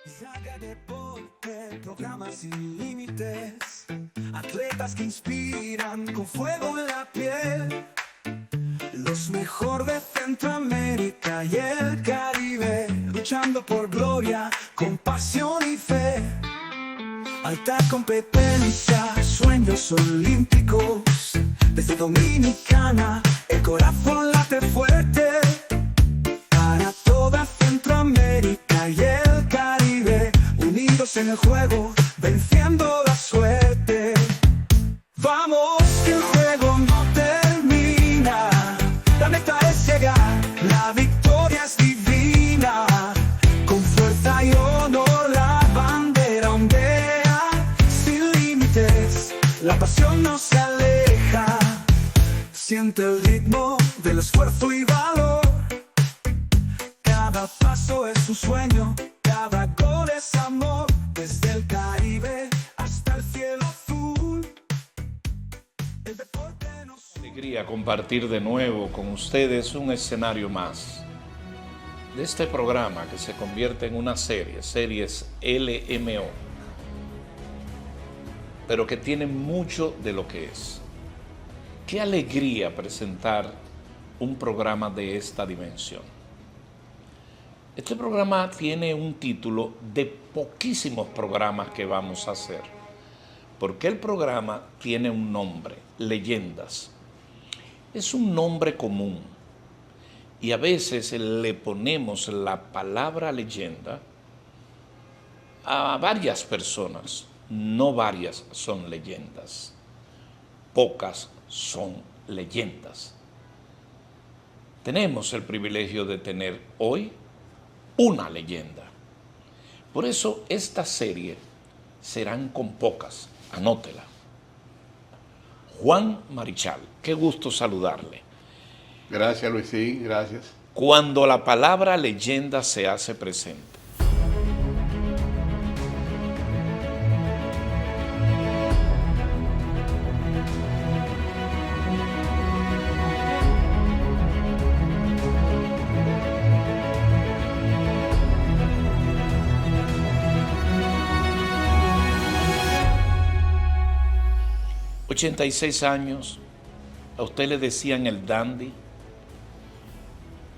Saga Deporte, programas sin límites, atletas que inspiran con fuego en la piel, los mejor de Centroamérica y el Caribe, luchando por gloria, con pasión y fe. Alta competencia, sueños olímpicos, desde Dominicana el corazón late fuerte, para toda Centroamérica y el Caribe, unidos en el juego, venciendo la suerte. Vamos, que el juego no termina, la meta es llegar, la victoria es divina, con fuerza y honor la bandera ondea, sin límites, la pasión no se aleja, siente el ritmo del esfuerzo y valor. Cada paso es un sueño, cada gol es amor, desde el Caribe hasta el cielo azul. El deporte nos... Alegría compartir de nuevo con ustedes un escenario más de este programa que se convierte en una serie, series LMO, pero que tiene mucho de lo que es. Qué alegría presentar un programa de esta dimensión. Este programa tiene un título de poquísimos programas que vamos a hacer, porque el programa tiene un nombre, Leyendas. Es un nombre común y a veces le ponemos la palabra leyenda a varias personas. No varias son leyendas, pocas son leyendas. Tenemos el privilegio de tener hoy una leyenda. Por eso esta serie serán con pocas, anótela. Juan Marichal, qué gusto saludarle. Gracias, Luisín, gracias. Cuando la palabra leyenda se hace presente, $86, a usted le decían el dandy.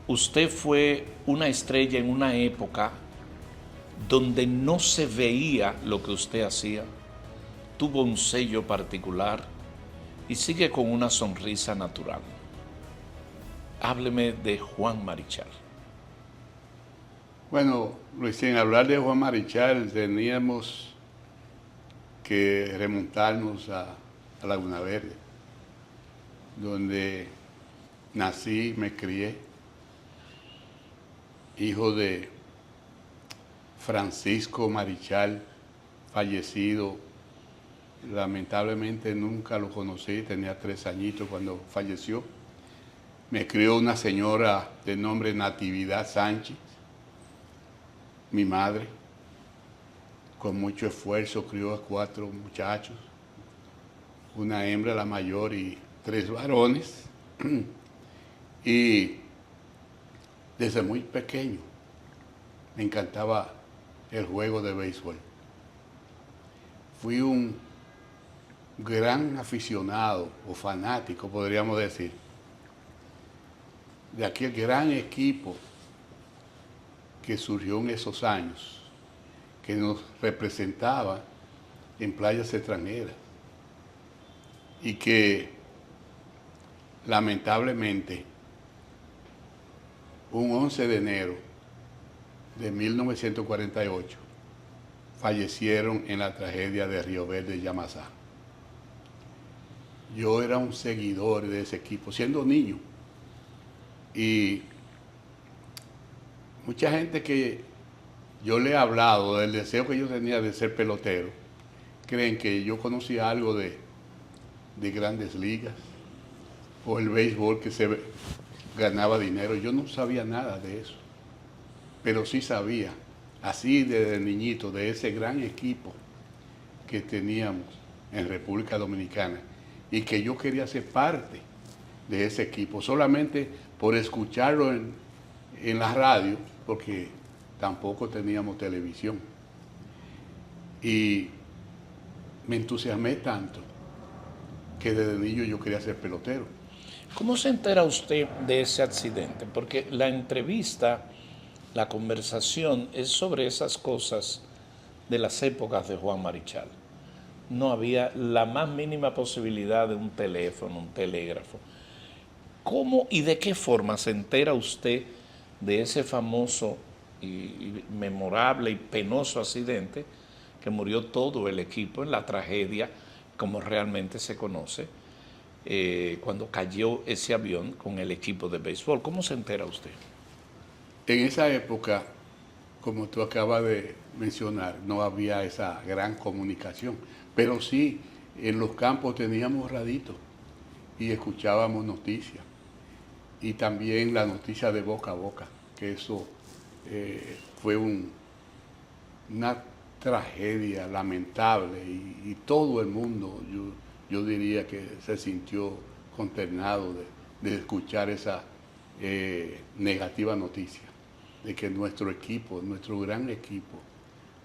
Usted fue una estrella en una época donde no se veía lo que usted hacía. Tuvo un sello particular y sigue con una sonrisa natural. Hábleme de Juan Marichal. Bueno, Luisín, hablar de Juan Marichal teníamos que remontarnos a Laguna Verde, donde nací, me crié, hijo de Francisco Marichal, fallecido. Lamentablemente nunca lo conocí, tenía 3 añitos cuando falleció. Me crió una señora de nombre Natividad Sánchez, mi madre. Con mucho esfuerzo crió a 4 muchachos, una hembra, la mayor, y 3 varones. Y desde muy pequeño me encantaba el juego de béisbol. Fui un gran aficionado o fanático, podríamos decir, de aquel gran equipo que surgió en esos años, que nos representaba en playas extranjeras y que lamentablemente un 11 de enero de 1948 fallecieron en la tragedia de Río Verde, Yamasá. Yo era un seguidor de ese equipo, siendo niño, y mucha gente que yo le he hablado del deseo que yo tenía de ser pelotero, creen que yo conocía algo de grandes ligas o el béisbol, que se ganaba dinero. Yo no sabía nada de eso, pero sí sabía, así desde niñito, de ese gran equipo que teníamos en República Dominicana y que yo quería ser parte de ese equipo, solamente por escucharlo en la radio, porque tampoco teníamos televisión. Y me entusiasmé tanto que desde niño yo quería ser pelotero. ¿Cómo se entera usted de ese accidente? Porque la entrevista, la conversación es sobre esas cosas de las épocas de Juan Marichal. No había la más mínima posibilidad de un teléfono, un telégrafo. ¿Cómo y de qué forma se entera usted de ese famoso y memorable y penoso accidente que murió todo el equipo en la tragedia, como realmente se conoce, cuando cayó ese avión con el equipo de béisbol? ¿Cómo se entera usted? En esa época, como tú acabas de mencionar, no había esa gran comunicación, pero sí, en los campos teníamos raditos y escuchábamos noticias. Y también la noticia de boca a boca, que eso fue una tragedia lamentable y todo el mundo, yo diría que se sintió consternado de escuchar esa negativa noticia, de que nuestro equipo, nuestro gran equipo,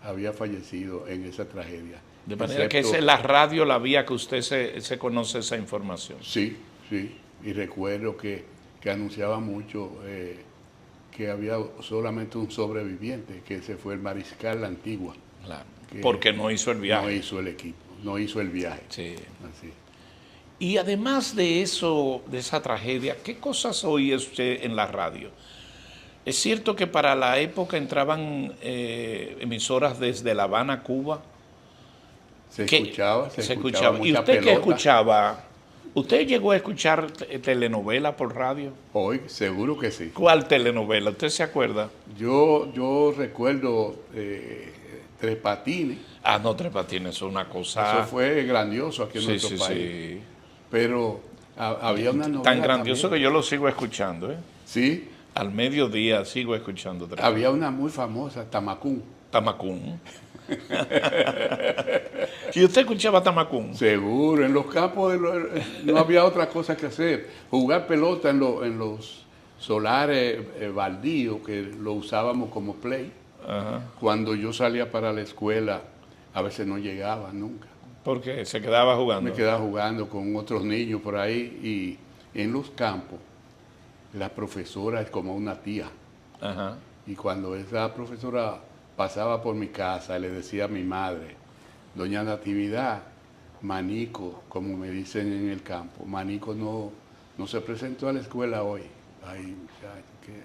había fallecido en esa tragedia. De manera que es la radio la vía que usted se conoce esa información. Sí, sí, y recuerdo que anunciaba mucho que había solamente un sobreviviente, que ese fue el mariscal La Antigua. Claro, porque no hizo el viaje. No hizo el equipo, no hizo el viaje. Sí. Así. Y además de eso, de esa tragedia, ¿qué cosas oía usted en la radio? Es cierto que para la época entraban emisoras desde La Habana, Cuba. Se escuchaba mucha ¿Y usted pelota. qué escuchaba? ¿Usted llegó a escuchar telenovela por radio? Hoy, seguro que sí. ¿Cuál telenovela? ¿Usted se acuerda? Yo recuerdo Tres Patines. Ah, no, Tres Patines es una cosa... Eso fue grandioso aquí en nuestro país. Sí. Pero había una novela Tan grandioso también. que yo lo sigo escuchando, ¿eh? Sí. Al mediodía sigo escuchando Tres Había una muy famosa, Tamacún. Tamacún. ¿Y usted escuchaba Tamacún? Seguro, en los campos no había otra cosa que hacer. Jugar pelota en los solares baldíos, que lo usábamos como play. Ajá. Cuando yo salía para la escuela, a veces no llegaba nunca. Porque se quedaba jugando. Me quedaba jugando con otros niños por ahí y en los campos la profesora es como una tía. Ajá. Y cuando esa profesora pasaba por mi casa, le decía a mi madre, doña Natividad, Manico, como me dicen en el campo, Manico no se presentó a la escuela hoy. Ay, muchacho,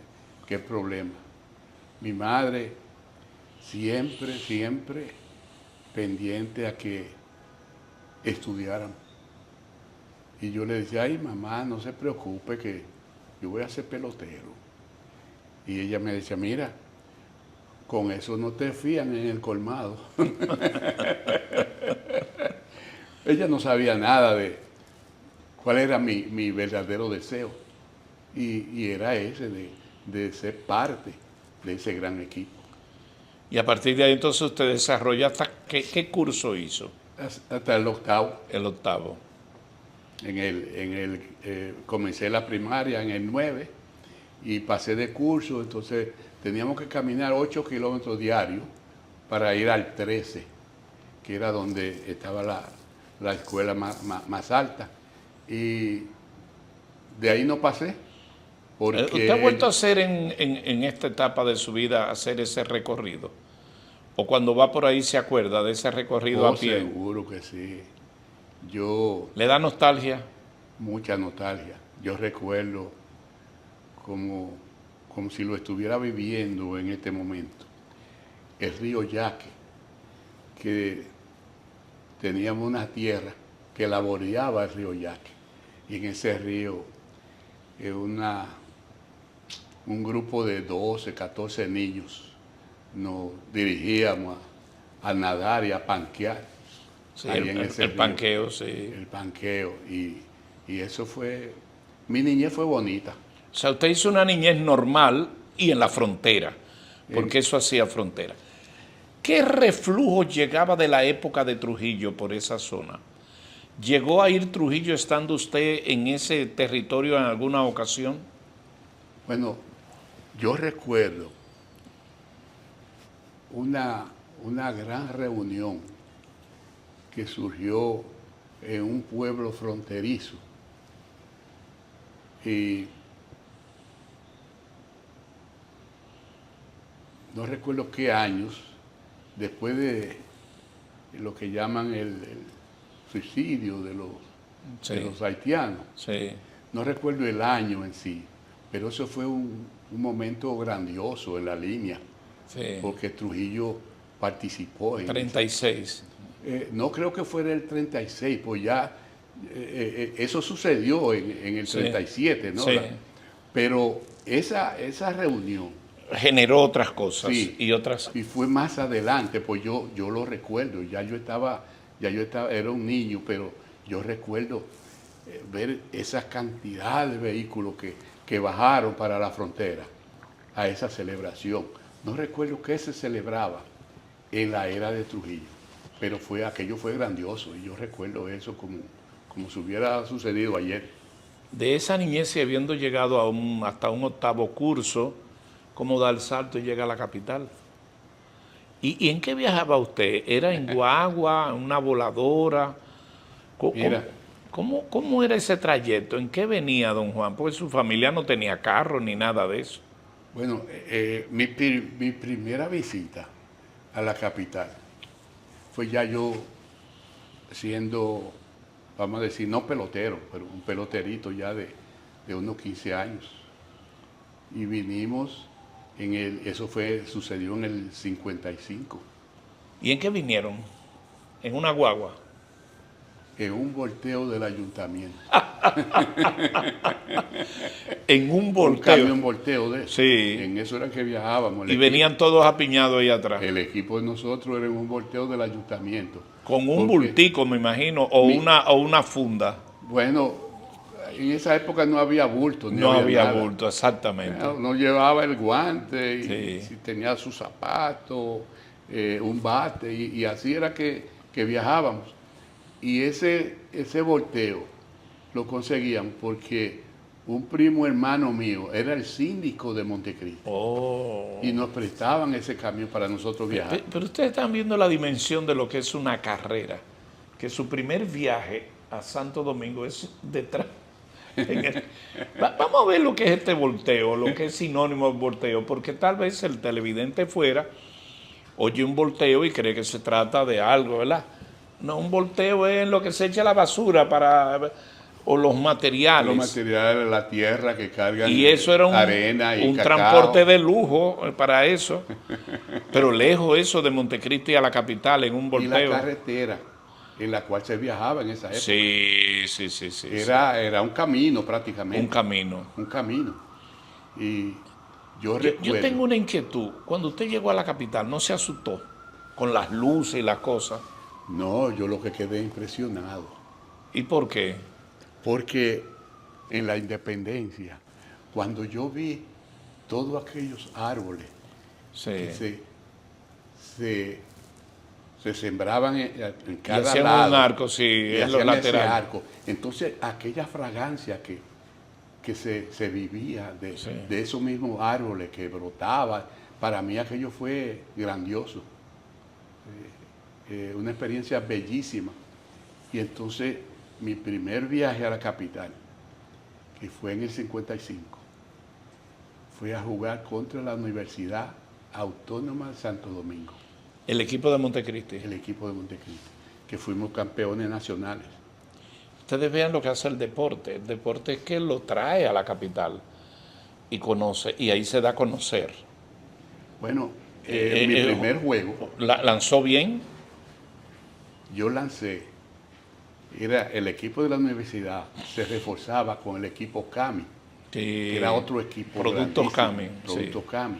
qué problema. Mi madre siempre pendiente a que estudiaran. Y yo le decía, ay mamá, no se preocupe que yo voy a ser pelotero. Y ella me decía, mira, con eso no te fían en el colmado. Ella no sabía nada de cuál era mi verdadero deseo. Y era ese, de ser parte de ese gran equipo. Y a partir de ahí entonces usted desarrolla hasta ¿qué curso hizo? Hasta el octavo. El octavo. Comencé la primaria en el 9 y pasé de curso, entonces teníamos que caminar 8 kilómetros diarios para ir al 13, que era donde estaba la escuela más alta. Y de ahí no pasé. Porque ¿Usted ha vuelto a hacer en esta etapa de su vida, hacer ese recorrido? ¿O cuando va por ahí se acuerda de ese recorrido a pie? Seguro que sí. ¿Le da nostalgia? Mucha nostalgia. Yo recuerdo como si lo estuviera viviendo en este momento. El río Yaque, que teníamos una tierra que la bordeaba el río Yaque. Y en ese río, un grupo de 12, 14 niños nos dirigíamos a nadar y a panquear. Sí, el panqueo, sí. El panqueo. Y eso fue... Mi niñez fue bonita. O sea, usted hizo una niñez normal y en la frontera, porque eso hacía frontera. ¿Qué reflujo llegaba de la época de Trujillo por esa zona? ¿Llegó a ir Trujillo estando usted en ese territorio en alguna ocasión? Bueno, yo recuerdo una gran reunión que surgió en un pueblo fronterizo. Y no recuerdo qué años, después de lo que llaman el suicidio de los haitianos. Sí. No recuerdo el año en sí, pero eso fue un momento grandioso en la línea, Sí. porque Trujillo participó en 36. no creo que fuera el 36, pues ya eso sucedió en el Sí. 37, ¿no? Sí. Pero esa reunión, Generó otras cosas sí, y otras. y fue más adelante, pues yo lo recuerdo, ya yo estaba, era un niño, pero yo recuerdo ver esa cantidad de vehículos que bajaron para la frontera a esa celebración. No recuerdo qué se celebraba en la era de Trujillo, pero aquello fue grandioso y yo recuerdo eso como si hubiera sucedido ayer. De esa niñez y habiendo llegado hasta un 8º curso, ¿cómo da el salto y llega a la capital? ¿Y en qué viajaba usted? ¿Era en guagua, en una voladora? Mira. ¿Cómo era ese trayecto? ¿En qué venía don Juan? Porque su familia no tenía carro ni nada de eso. Bueno, mi primera visita a la capital fue ya yo siendo, vamos a decir, no pelotero, pero un peloterito ya de unos 15 años. Y vinimos sucedió en el 55, ¿Y en qué vinieron? ¿En una guagua? en un volteo del ayuntamiento. En un Un volteo. camión volteo de eso. Sí. En eso era que viajábamos. Y venían todos apiñados ahí atrás. El equipo de nosotros era en un volteo del ayuntamiento. Con un Porque, bultico, me imagino, o una funda. bueno, en esa época no había bulto. No había nada. bulto, exactamente. No llevaba el guante, y Sí. si tenía sus zapatos, un bate, y así era que viajábamos. Y ese volteo lo conseguían porque un primo hermano mío era el síndico de Montecristi Oh. y nos prestaban ese camión para nosotros viajar. Pero ustedes están viendo la dimensión de lo que es una carrera, que su primer viaje a Santo Domingo es detrás. Vamos a ver lo que es este volteo, lo que es sinónimo de volteo, porque tal vez el televidente fuera, oye un volteo y cree que se trata de algo, ¿verdad? No, un volteo es en lo que se echa la basura o los materiales. Los materiales de la tierra que cargan Y eso era arena y un cacao. transporte de lujo para eso. Pero lejos eso de Montecristi a la capital en un Y volteo. la carretera en la cual se viajaba en esa época. Sí. Era un camino prácticamente. Un camino. Un camino. Y yo recuerdo. Yo tengo una inquietud. Cuando usted llegó a la capital, ¿no se asustó con las luces y las cosas? No, yo lo que quedé impresionado. ¿Y por qué? Porque en la independencia, cuando yo vi todos aquellos árboles Sí. que se sembraban en cada hacían lado. un arco, sí, y en los hacían ese laterales. arco. Entonces, aquella fragancia que se vivía Sí. de esos mismos árboles que brotaban, para mí aquello fue grandioso. Una experiencia bellísima. Y entonces, mi primer viaje a la capital, que fue en el 55, fue a jugar contra la Universidad Autónoma de Santo Domingo, El equipo de Montecristi. el equipo de Montecristi, que fuimos campeones nacionales. Ustedes vean lo que hace el deporte. El deporte es que lo trae a la capital y conoce, y ahí se da a conocer. Bueno, mi primer juego, ¿Lanzó bien? yo lancé, era el equipo de la universidad, se reforzaba con el equipo Cami, que era otro equipo. Productos grandísimo, Cami. Productos Cami.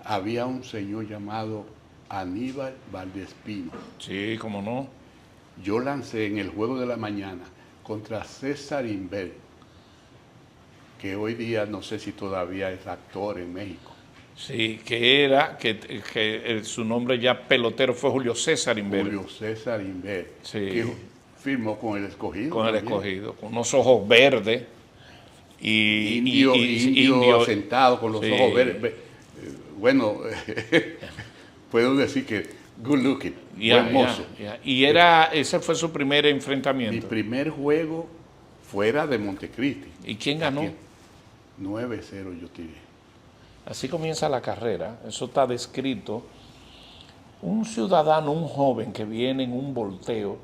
Había un señor llamado Aníbal Valdespino. Sí, cómo no. Yo lancé en el juego de la mañana contra César Inver, que hoy día no sé si todavía es actor en México. Sí, que su nombre ya pelotero fue Julio César Inver. Julio César Inver, Sí. que firmó con el Escogido. Con el también. Escogido, con unos ojos verdes y Indio sentado con los Sí. ojos verdes. Bueno, puedo decir que good looking, Ya, buen mozo. ya. Y ese fue su primer Mi enfrentamiento. primer juego fuera de Montecristi. ¿Y quién ganó? Aquí, 9-0 yo tiré. Así comienza la carrera. Eso está descrito. Un ciudadano, un joven que viene en un volteo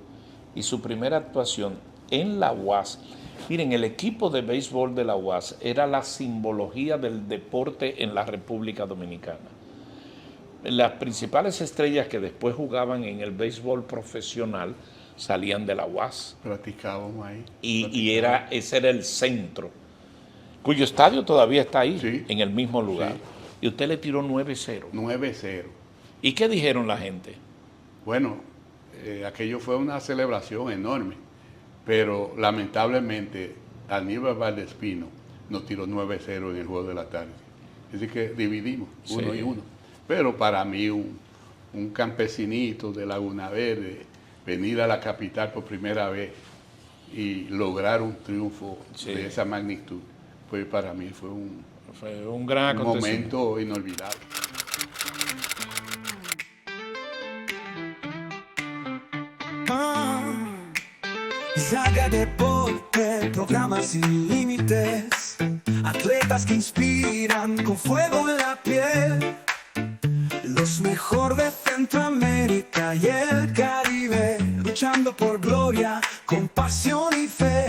y su primera actuación en la UAS. Miren, el equipo de béisbol de la UAS era la simbología del deporte en la República Dominicana. Las principales estrellas que después jugaban en el béisbol profesional salían de la UAS. Practicábamos ahí. Y ese era el centro, cuyo estadio todavía está ahí, Sí. en el mismo lugar. Sí. Y usted le tiró 9-0. 9-0. ¿Y qué dijeron la gente? Bueno, aquello fue una celebración enorme, pero lamentablemente Aníbal Valdespino nos tiró 9-0 en el juego de la tarde. Así que dividimos, 1 y 1. Pero para mí, un campesinito de Laguna Verde, venir a la capital por primera vez y lograr un triunfo de esa magnitud, pues para mí fue Fue un gran acontecimiento. momento inolvidable. Saga Deporte, programas sin límites, atletas que inspiran con fuego en la piel, los mejor de Centroamérica y el Caribe, luchando por gloria, con pasión y fe.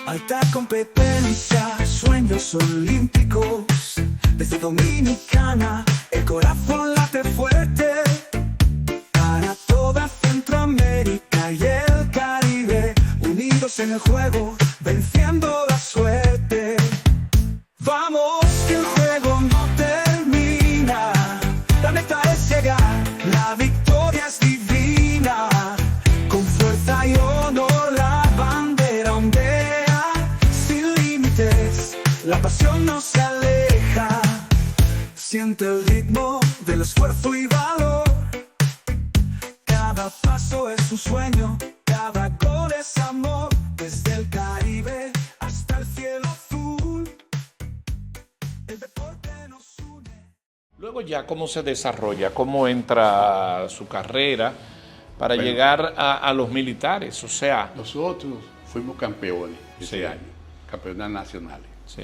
Alta competencia, sueños olímpicos, desde Dominicana, el corazón late fuerte, para toda Centroamérica y el Caribe, unidos en el juego, venciendo la suerte. Vamos, que el juego no termina, la meta es llegar, la victoria es divina, con fuerza y honor la bandera ondea, sin límites, la pasión no se aleja, siente el ritmo del esfuerzo y valor. Cada paso es un sueño, cada gol es amor, desde el Caribe hasta el cielo azul. El deporte nos une. Luego ya, ¿cómo se desarrolla? ¿Cómo entra su carrera para Bueno. llegar a los militares? O sea, Nosotros fuimos campeones ese Sí. año, campeones nacionales. sí,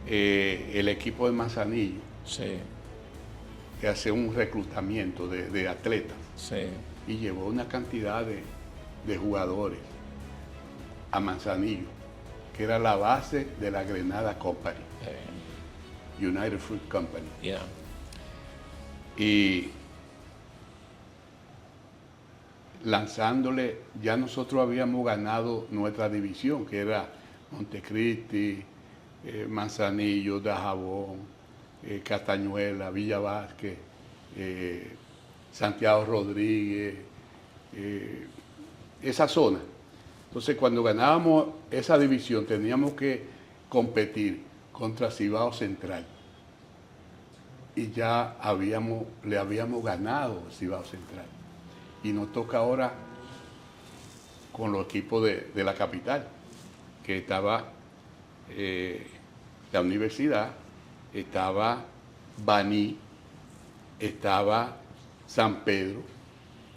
El equipo de Manzanillo sí, hace un reclutamiento de atletas sí. y llevó una cantidad de jugadores a Manzanillo, que era la base de la Grenada Company, United Fruit Company. Ya. Y lanzándole, ya nosotros habíamos ganado nuestra división, que era Montecristi, Manzanillo, Dajabón, Castañuela, Villa Vázquez, Santiago Rodríguez, esa zona. Entonces, cuando ganábamos esa división, teníamos que competir contra Cibao Central. Y ya le habíamos ganado Cibao Central. Y nos toca ahora con los equipos de la capital, que estaba la universidad, estaba Baní, estaba San Pedro,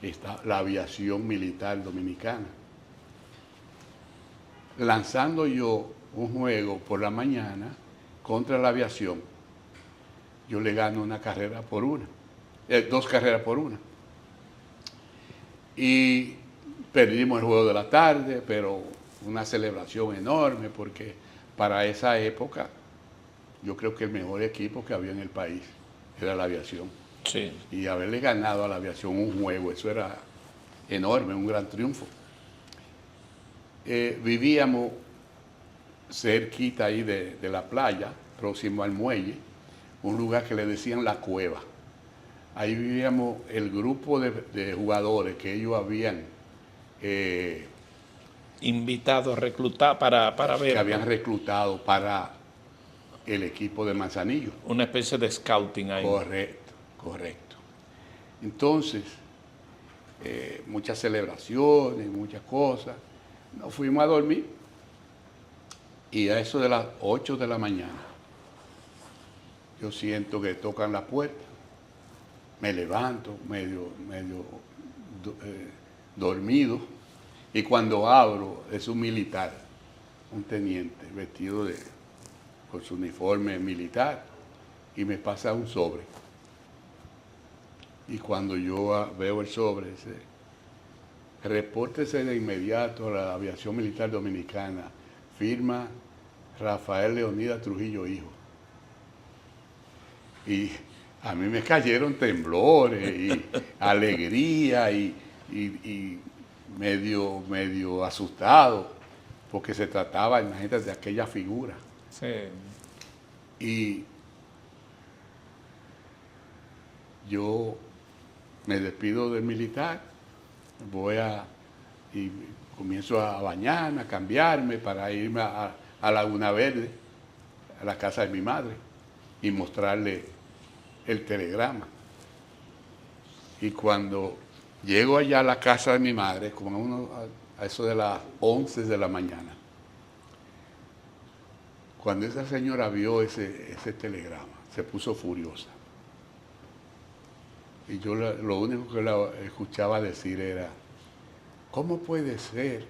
está la aviación militar dominicana. Lanzando yo un juego por la mañana contra la aviación, yo le gano 2 carreras por 1. Y perdimos el juego de la tarde, pero una celebración enorme, porque para esa época yo creo que el mejor equipo que había en el país era la aviación. Sí. Y haberle ganado a la aviación un juego, eso era enorme, un gran triunfo. Vivíamos cerquita ahí de la playa, próximo al muelle, un lugar que le decían La Cueva. Ahí vivíamos el grupo de jugadores que ellos habían Invitado a reclutar para ver. que habían reclutado para el equipo de Manzanillo. Una especie de scouting ahí. Correcto. Entonces, muchas celebraciones, muchas cosas. Nos fuimos a dormir y a eso de las 8 de la mañana yo siento que tocan la puerta me levanto dormido, y cuando abro es un militar, un teniente vestido con su uniforme militar, y me pasa un sobre. Y cuando yo veo el sobre, dice: repórtese de inmediato a la Aviación Militar Dominicana, firma Rafael Leonidas Trujillo Hijo. Y a mí me cayeron temblores y alegría y medio asustado, porque se trataba, imagínate, de aquella figura. Sí. Y yo me despido del militar, y comienzo a bañarme, a cambiarme para irme a Laguna Verde, a la casa de mi madre, y mostrarle el telegrama. Y cuando llego allá a la casa de mi madre, como a eso de las 11 de la mañana, cuando esa señora vio ese telegrama, se puso furiosa. Y yo lo único que la escuchaba decir era: ¿cómo puede ser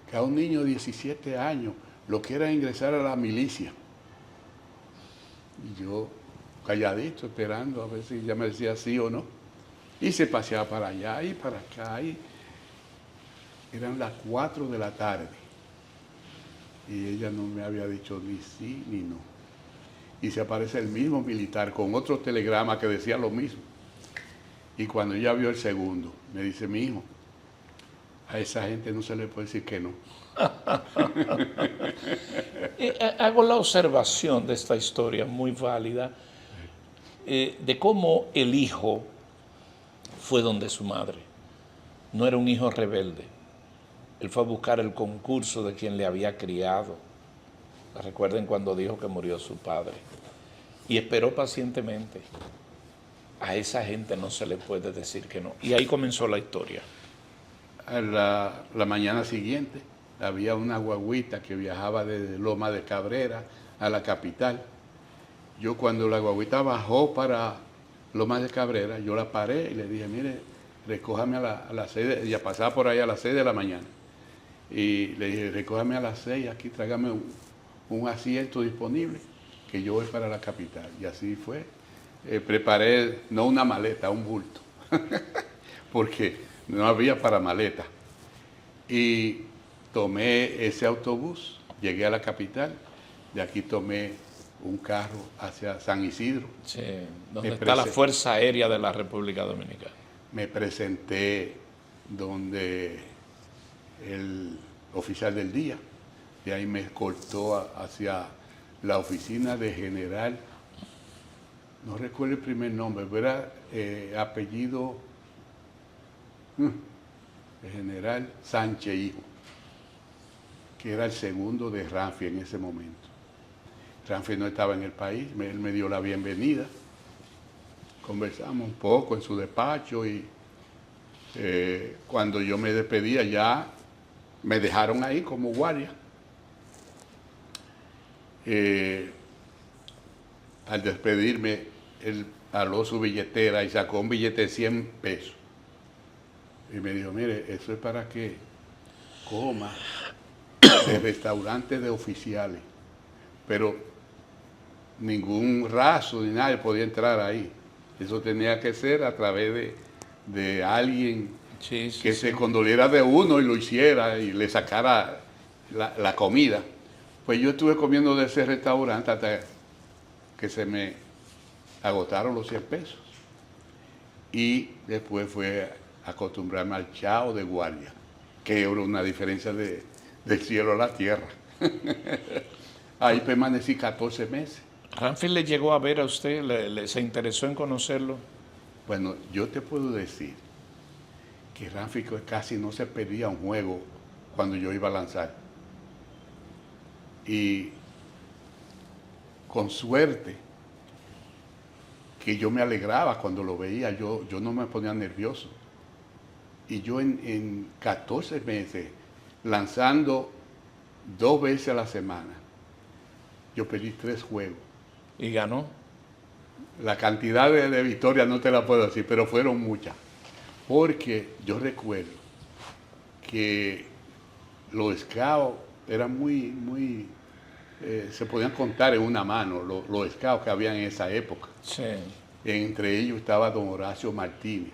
que a un niño de 17 años lo quiera ingresar a la milicia? Y yo calladito, esperando a ver si ella me decía sí o no. Y se paseaba para allá y para acá. Y eran las 4 de la tarde. Y ella no me había dicho ni sí ni no. Y se aparece el mismo militar con otro telegrama que decía lo mismo. Y cuando ella vio el segundo, me dice: mi hijo, a esa gente no se le puede decir que no. Hago la observación de esta historia muy válida, de cómo el hijo fue donde su madre. No era un hijo rebelde. Él fue a buscar el concurso de quien le había criado. Recuerden cuando dijo que murió su padre. Y esperó pacientemente. A esa gente no se le puede decir que no. Y ahí comenzó la historia. A la mañana siguiente había una guaguita que viajaba desde Loma de Cabrera a la capital. Yo, cuando la guaguita bajó para Loma de Cabrera, yo la paré y le dije: mire, recójame a las 6, ella pasaba por ahí a las 6 de la mañana. Y le dije: recójame a las 6, aquí tráigame un asiento disponible, que yo voy para la capital. Y así fue. Preparé, no una maleta, un bulto, porque no había para maleta. Y tomé ese autobús, llegué a la capital, de aquí tomé un carro hacia San Isidro. Sí, donde está la Fuerza Aérea de la República Dominicana. Me presenté donde el oficial del día, de ahí me escoltó hacia la oficina de general, no recuerdo el primer nombre, pero era apellido de general Sánchez Hijo, que era el segundo de Ramfi en ese momento. Ramfi no estaba en el país, él me dio la bienvenida, conversamos un poco en su despacho, y cuando yo me despedía ya me dejaron ahí como guardia. Al despedirme, él aló su billetera y sacó un billete de 100 pesos. Y me dijo: mire, eso es para que coma en restaurantes de oficiales. Pero ningún raso ni nadie podía entrar ahí. Eso tenía que ser a través de alguien que se condoliera de uno y lo hiciera y le sacara la comida. Pues yo estuve comiendo de ese restaurante hasta que se me agotaron los 100 pesos. Y después fue acostumbrarme al chao de guardia, que era una diferencia del cielo a la tierra. Ahí permanecí 14 meses. ¿Ramfi le llegó a ver a usted? ¿Se interesó en conocerlo? Bueno, yo te puedo decir que Ramfi casi no se perdía un juego cuando yo iba a lanzar. Y con suerte, que yo me alegraba cuando lo veía, yo no me ponía nervioso. Y yo en 14 meses, lanzando 2 veces a la semana, yo perdí 3 juegos. ¿Y ganó? La cantidad de victorias no te la puedo decir, pero fueron muchas. Porque yo recuerdo que los scouts eran muy, se podían contar en una mano los scouts que habían en esa época. Sí. Entre ellos estaba don Horacio Martínez.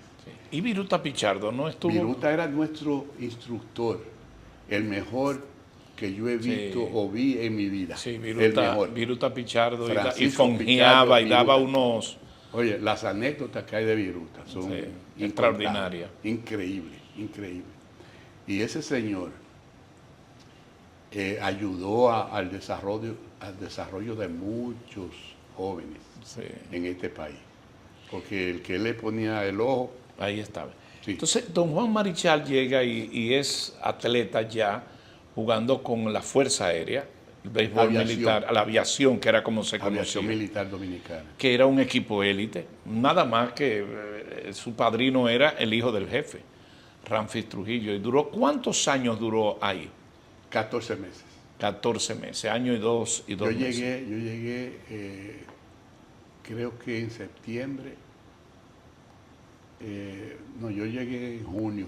Y Viruta Pichardo, ¿no estuvo? Viruta era nuestro instructor, el mejor que yo he visto Sí. o vi en mi vida. Sí, el mejor. Viruta Pichardo y Francisco fonjeaba Pichardo, y daba Viruta. unos... Oye, las anécdotas que hay de Viruta son Sí, incontables, extraordinarias. Increíble, increíble. Y ese señor ayudó al desarrollo de muchos jóvenes Sí, en este país. Porque el que le ponía el ojo, ahí estaba. Sí. Entonces, don Juan Marichal llega y es atleta ya, jugando con la Fuerza Aérea, el béisbol Aviación. militar, la aviación, que era como se Aviación conocía, Militar Dominicana. que era un equipo élite, nada más que su padrino era el hijo del jefe, Ramfis Trujillo. ¿Y duró cuántos años duró ahí? 14 meses. 14 meses, año y dos Yo meses. llegué, creo que en septiembre, yo llegué en junio,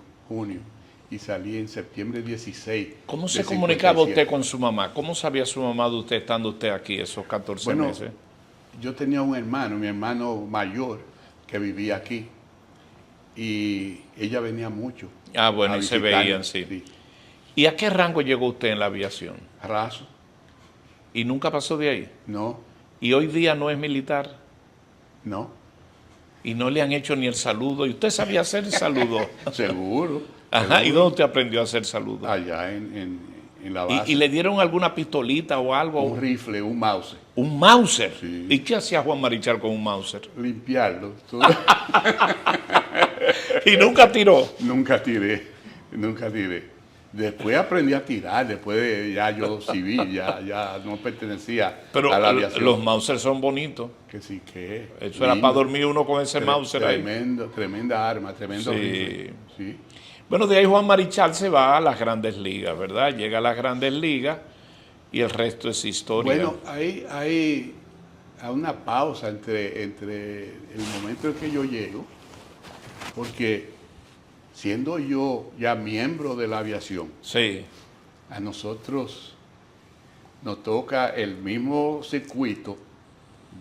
y salí en septiembre 16. ¿Cómo se de comunicaba 57. usted con su mamá? ¿Cómo sabía su mamá de usted estando usted aquí esos 14 Bueno, meses? yo tenía un hermano, mi hermano mayor, que vivía aquí, y ella venía mucho. Ah, bueno, a y se visitarme, veían, sí. ¿Y a qué rango llegó usted en la aviación? Raso, ¿Y nunca pasó de ahí? no, ¿Y hoy día no es militar? no, ¿Y no le han hecho ni el saludo? ¿Y usted sabía hacer el saludo? seguro. Ajá, ¿y seguro. dónde usted aprendió a hacer saludo? Allá en la base. ¿Y le dieron alguna pistolita o algo? un rifle, un mouse, ¿Un Mauser? Sí. ¿Y qué hacía Juan Marichal con un Mauser? limpiarlo. Y nunca tiró. Nunca tiré. Después aprendí a tirar, después de ya yo civil, ya no pertenecía Pero a la aviación. los Mauser son bonitos. Que sí que. Eso era para dormir uno con ese Mauser ahí. Tremenda arma, tremendo Sí. rifle. Sí. Bueno, de ahí Juan Marichal se va a las Grandes Ligas, ¿verdad? Llega a las Grandes Ligas y el resto es historia. Bueno, hay una pausa entre el momento en que yo llego, porque siendo yo ya miembro de la aviación, Sí, a nosotros nos toca el mismo circuito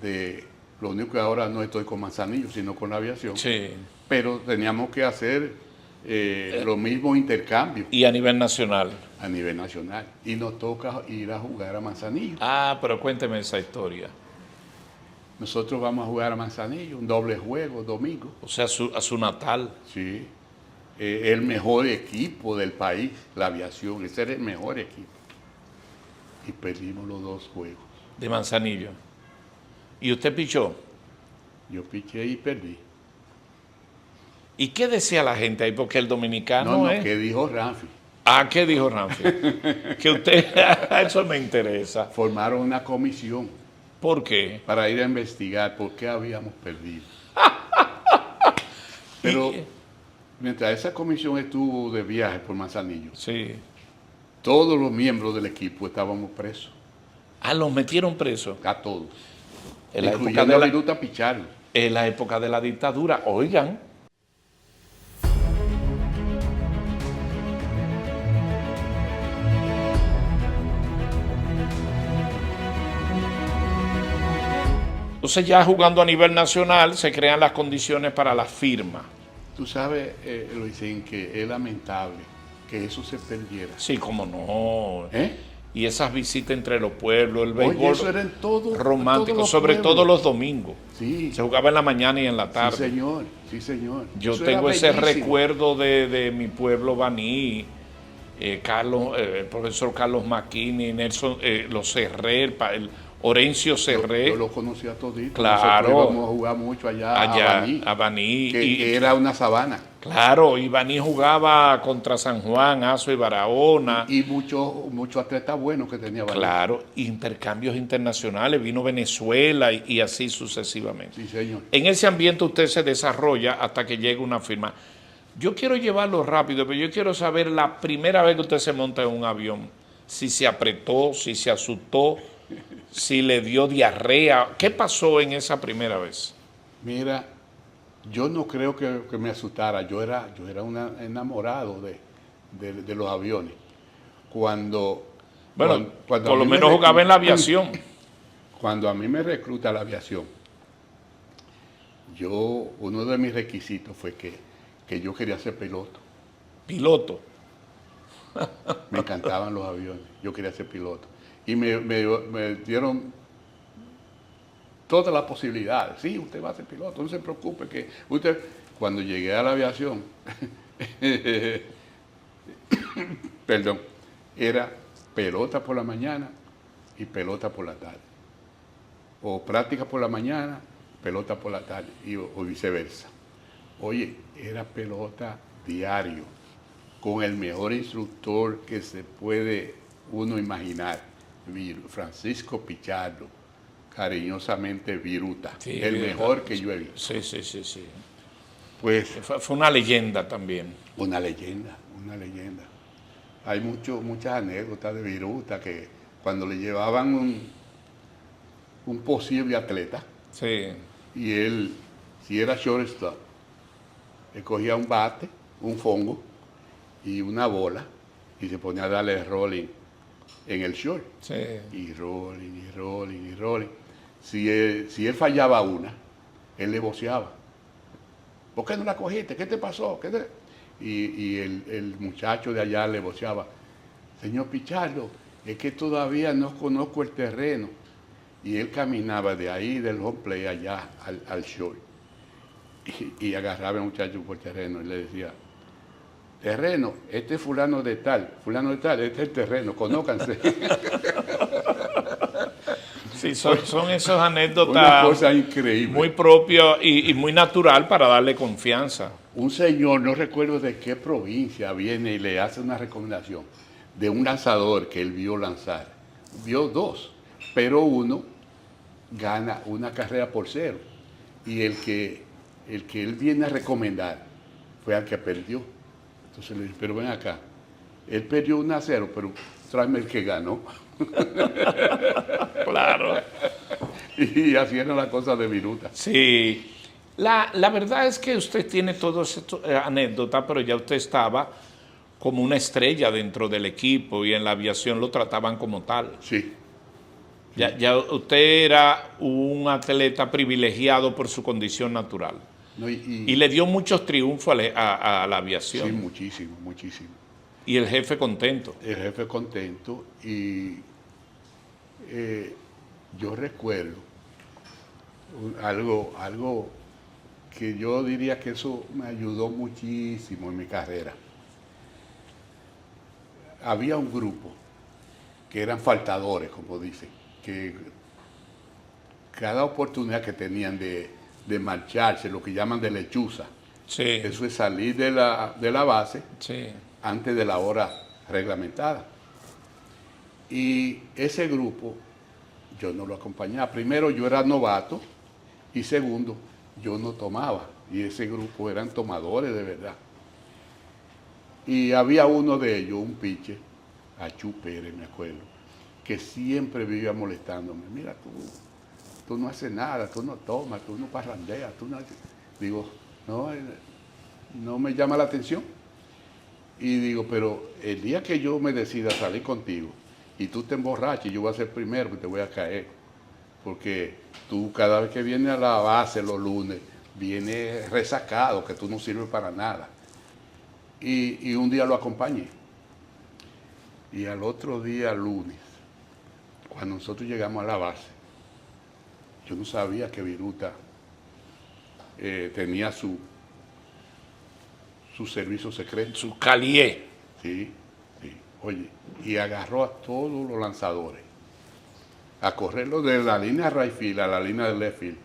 de, lo único que ahora no estoy con Manzanillo, sino con la aviación, sí. pero teníamos que hacer los mismos intercambios Y a nivel nacional. a nivel nacional. Y nos toca ir a jugar a Manzanillo. Ah, pero cuénteme esa historia. Nosotros vamos a jugar a Manzanillo, un doble juego, domingo. O sea, a su natal. Sí. El mejor equipo del país, la aviación, ese era el mejor equipo. Y perdimos los 2 juegos. De Manzanillo. ¿Y usted pichó? Yo piché y perdí. ¿Y qué decía la gente ahí? Porque el dominicano No, es... ¿qué dijo Ramfi? Ah, ¿qué dijo Ramfi? Que usted... Eso me interesa. Formaron una comisión ¿Por qué? para ir a investigar por qué habíamos perdido. Pero Y- mientras esa comisión estuvo de viaje por Manzanillo, Sí. todos los miembros del equipo estábamos presos, Ah, los metieron presos. a todos. En la época Incluyendo de a la, Viruta Pichardo. en la época de la dictadura. Oigan. Entonces ya jugando a nivel nacional se crean las condiciones para la firma. Tú sabes, Luisín, que es lamentable que eso se perdiera. Sí, cómo no. ¿Eh? Y esas visitas entre los pueblos, el Oye, béisbol eso era en todo, romántico, todos los sobre pueblos. todo los domingos. Sí, Se jugaba en la mañana y en la sí, tarde. señor, sí, señor. Yo Eso tengo era ese bellísimo. recuerdo de mi pueblo Baní, Carlos, el profesor Carlos Maquini, Nelson, los Serré, el Orencio Serré, Yo lo conocía todito. Claro. Nosotros íbamos a jugar mucho allá, allá a a Baní. que era una sabana. Claro, y Baní jugaba contra San Juan, Azo y Barahona. Y muchos atletas buenos que tenía Baní. Claro, intercambios internacionales, vino Venezuela y así sucesivamente. Sí, señor. En ese ambiente usted se desarrolla hasta que llega una firma. Yo quiero llevarlo rápido, pero yo quiero saber la primera vez que usted se monta en un avión. Si se apretó, si se asustó, si le dio diarrea. ¿Qué pasó en esa primera vez? Mira, yo no creo que me asustara. Yo era un enamorado de los aviones. Cuando, Bueno, cuando a por lo mí me menos jugaba en la reclutan- aviación. Cuando a mí me recluta la aviación, uno de mis requisitos fue que yo quería ser piloto. Piloto. Me encantaban los aviones, yo quería ser piloto. Y me dieron todas las posibilidades. Sí, usted va a ser piloto, no se preocupe que usted... Cuando llegué a la aviación, perdón, era pelota por la mañana y pelota por la tarde. O práctica por la mañana, pelota por la tarde, o viceversa. Oye, era pelota diario, con el mejor instructor que se puede uno imaginar, Francisco Pichardo, cariñosamente Viruta, Sí, el Viruta. mejor que yo he visto. Sí, sí, sí, sí. Pues Fue una leyenda también. una leyenda, una leyenda. Hay muchas anécdotas de Viruta que cuando le llevaban un posible atleta, Sí. y él, si era shortstop, le cogía un bate, un fongo y una bola y se ponía a darle rolling en el short. Sí. Y rolling, y rolling, y rolling. Si él fallaba una, él le voceaba. ¿Por qué no la cogiste? ¿Qué te pasó? Y el muchacho de allá le voceaba, señor Pichardo, es que todavía no conozco el terreno. Y él caminaba de ahí del home play allá al short. Y agarraba al muchacho por terreno y le decía, terreno, este es fulano de tal, este es el terreno, conócanse. Sí, son esas Una anécdotas cosa increíble. muy propias y muy natural para darle confianza. Un señor, no recuerdo de qué provincia, viene y le hace una recomendación de un lanzador que él vio lanzar. Vio dos, pero uno gana una carrera por 0. Y el que él viene a recomendar fue al que perdió. Entonces le dije, pero ven acá, él perdió 1-0, pero tráeme el que ganó. Claro. Y así era la cosa de Viruta. Sí. La verdad es que usted tiene todas estas anécdotas, pero ya usted estaba como una estrella dentro del equipo y en la aviación lo trataban como tal. Sí, Ya usted era un atleta privilegiado por su condición natural. no, Y le dio muchos triunfos a la aviación. sí, muchísimo, muchísimo. Y el jefe contento. El jefe contento y yo recuerdo algo que yo diría que eso me ayudó muchísimo en mi carrera. Había un grupo que eran faltadores, como dicen, que cada oportunidad que tenían de marcharse, lo que llaman de lechuza, Sí. eso es salir de la base Sí. antes de la hora reglamentada. Y ese grupo yo no lo acompañaba. Primero, yo era novato y segundo, yo no tomaba. Y ese grupo eran tomadores de verdad. Y había uno de ellos, un pitcher, Achú Pérez, me acuerdo, que siempre vivía molestándome. Mira, tú no haces nada, tú no tomas, tú no parrandeas, tú no haces... Digo, no me llama la atención. Y digo, pero el día que yo me decida salir contigo y tú te emborraches, yo voy a ser primero que te voy a caer. Porque tú cada vez que vienes a la base los lunes, vienes resacado, que tú no sirves para nada. Y un día lo acompañé. Y al otro día, lunes, cuando nosotros llegamos a la base, yo no sabía que Viruta tenía su servicio secreto. Su calié. Sí, sí. Oye, y agarró a todos los lanzadores a correrlo de la línea right field a la línea de left field.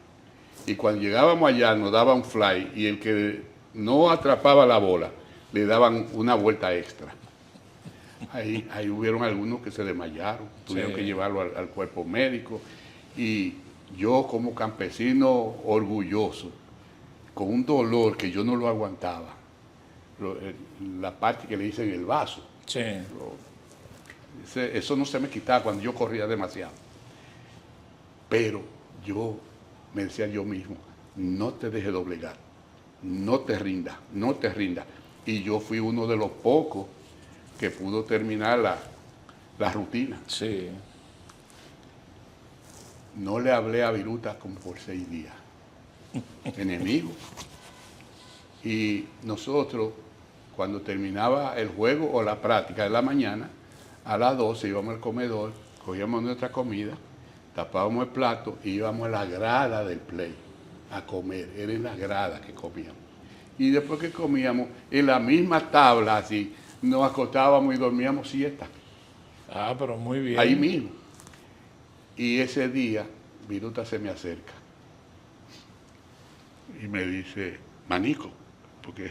Y cuando llegábamos allá nos daba un fly y el que no atrapaba la bola le daban una vuelta extra. Ahí hubieron algunos que se desmayaron, tuvieron que llevarlo al cuerpo médico. Y yo como campesino orgulloso, con un dolor que yo no lo aguantaba, la parte que le hice en el vaso, Sí. eso no se me quitaba cuando yo corría demasiado. Pero yo me decía yo mismo, no te dejes doblegar, no te rindas, no te rindas. Y yo fui uno de los pocos que pudo terminar la rutina. Sí. No le hablé a Viruta como por 6 días. Enemigo. Y nosotros, cuando terminaba el juego o la práctica de la mañana, a las 12 íbamos al comedor, cogíamos nuestra comida, tapábamos el plato y íbamos a la grada del play a comer. Era en la grada que comíamos. Y después que comíamos, en la misma tabla así, nos acostábamos y dormíamos siesta. Ah, pero muy bien. Ahí mismo. Y ese día, Viruta se me acerca y me dice, Manico, porque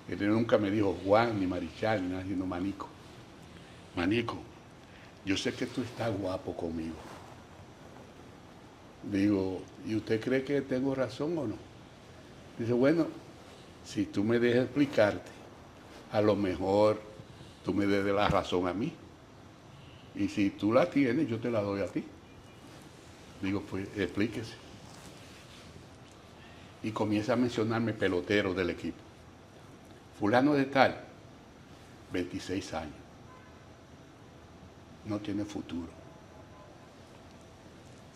él nunca me dijo Juan, ni Marichal, ni nada, sino Manico. Manico, yo sé que tú estás guapo conmigo. Digo, ¿y usted cree que tengo razón o no? Dice, bueno, si tú me dejas explicarte, a lo mejor tú me des la razón a mí. Y si tú la tienes, yo te la doy a ti. Digo, pues explíquese. Y comienza a mencionarme peloteros del equipo. Fulano de tal, 26 años. No tiene futuro.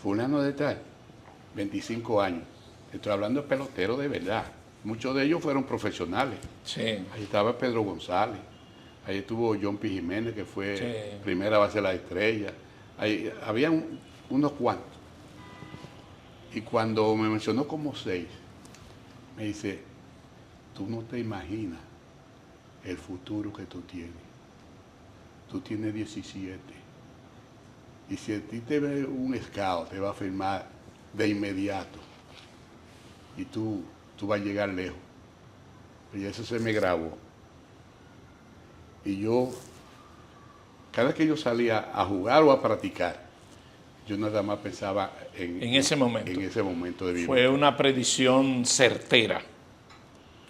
Fulano de tal, 25 años. Estoy hablando de peloteros de verdad. Muchos de ellos fueron profesionales. Sí. Ahí estaba Pedro González. Ahí estuvo John P. Jiménez, que fue Sí. primera base de la Estrella. Ahí había unos cuantos. Y cuando me mencionó como 6, me dice, tú no te imaginas el futuro que tú tienes. Tú tienes 17. Y si a ti te ve un scout, te va a firmar de inmediato. Y tú vas a llegar lejos. Y eso se me grabó. Y yo, cada vez que yo salía a jugar o a practicar, yo nada más pensaba en ese momento. En ese momento de vida. Fue una predicción certera,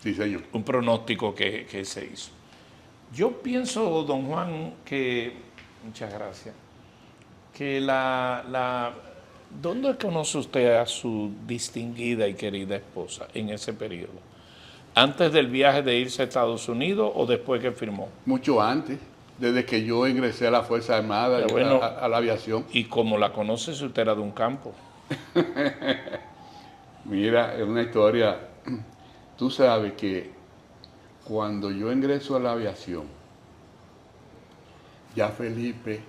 Sí, señor. un pronóstico que se hizo. Yo pienso, don Juan, que, muchas gracias, que ¿dónde conoce usted a su distinguida y querida esposa en ese periodo? ¿Antes del viaje de irse a Estados Unidos o después que firmó? Mucho antes, desde que yo ingresé a la Fuerza Armada, Pero bueno, a la aviación. ¿Y como la conoce si usted era de un campo? Mira, es una historia. Tú sabes que cuando yo ingreso a la aviación, ya Felipe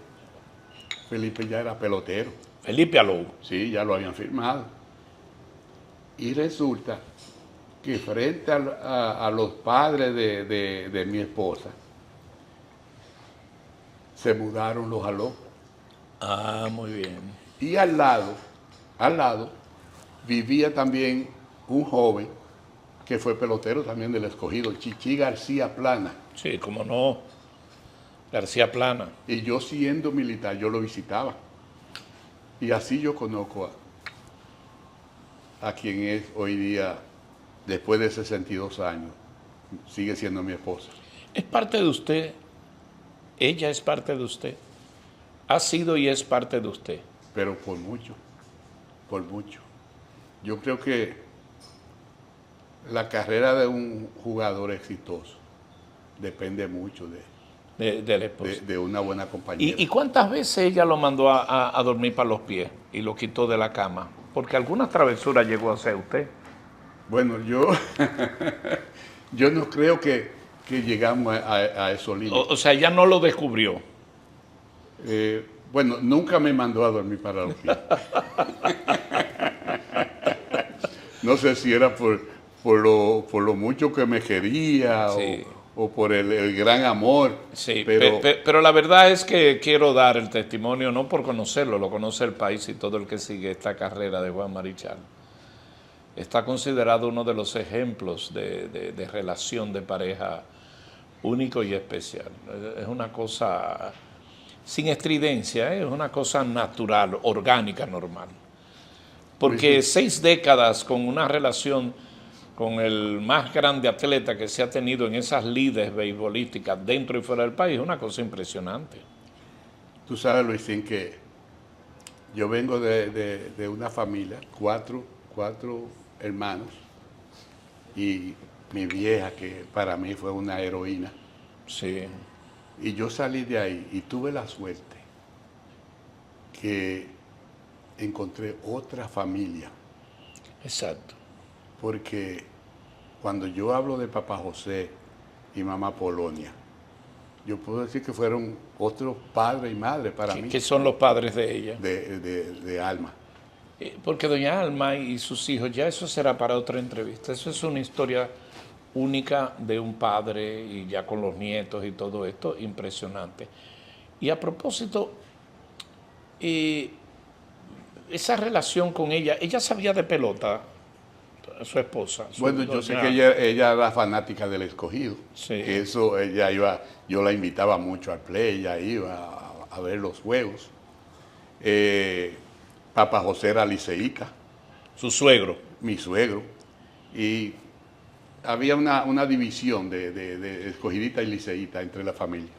ya era pelotero. Felipe Alou. Sí, ya lo habían firmado. Y resulta que frente a los padres de mi esposa, se mudaron los Aló. Ah, muy bien. Y al lado, vivía también un joven que fue pelotero también del Escogido, Chichi García Plana. Sí, como no. García Plana. Y yo siendo militar, yo lo visitaba. Y así yo conozco a quien es hoy día, después de 62 años, sigue siendo mi esposa. Es parte de usted. Ella es parte de usted. Ha sido y es parte de usted. Pero por mucho, por mucho. Yo creo que la carrera de un jugador exitoso depende mucho De la esposa. de una buena compañía. ¿Y cuántas veces ella lo mandó a dormir para los pies y lo quitó de la cama? Porque algunas travesuras llegó a hacer usted. Bueno, yo no creo que llegamos a esos límites. O sea, ella no lo descubrió. Bueno, nunca me mandó a dormir para los pies. No sé si era por lo mucho que me quería Sí. o por el gran amor. Sí, pero pero la verdad es que quiero dar el testimonio, no por conocerlo, lo conoce el país y todo el que sigue esta carrera de Juan Marichal. Está considerado uno de los ejemplos de relación de pareja único y especial. Es una cosa sin estridencia, es una cosa natural, orgánica, normal. Porque 6 décadas con una relación con el más grande atleta que se ha tenido en esas lides beisbolísticas dentro y fuera del país es una cosa impresionante. tú sabes, Luisín, que yo vengo de una familia, cuatro hermanos y mi vieja, que para mí fue una heroína. Sí. Y yo salí de ahí y tuve la suerte que encontré otra familia, Exacto. porque cuando yo hablo de papá José y mamá Polonia, yo puedo decir que fueron otros padre y madre para mí, Que son los padres de ella. de alma. Porque doña Alma y sus hijos, ya eso será para otra entrevista. Eso es una historia única de un padre y ya con los nietos y todo esto, impresionante. Y a propósito, esa relación con ella sabía de pelota, su esposa. Bueno, yo sé doña que Alma. ella era fanática del Escogido. Sí. Eso, ella iba, yo la invitaba mucho al play, ella iba a ver los juegos. Papá José era liceísta, Su suegro. mi suegro, y había una división de escogidita y liceísta entre la familia.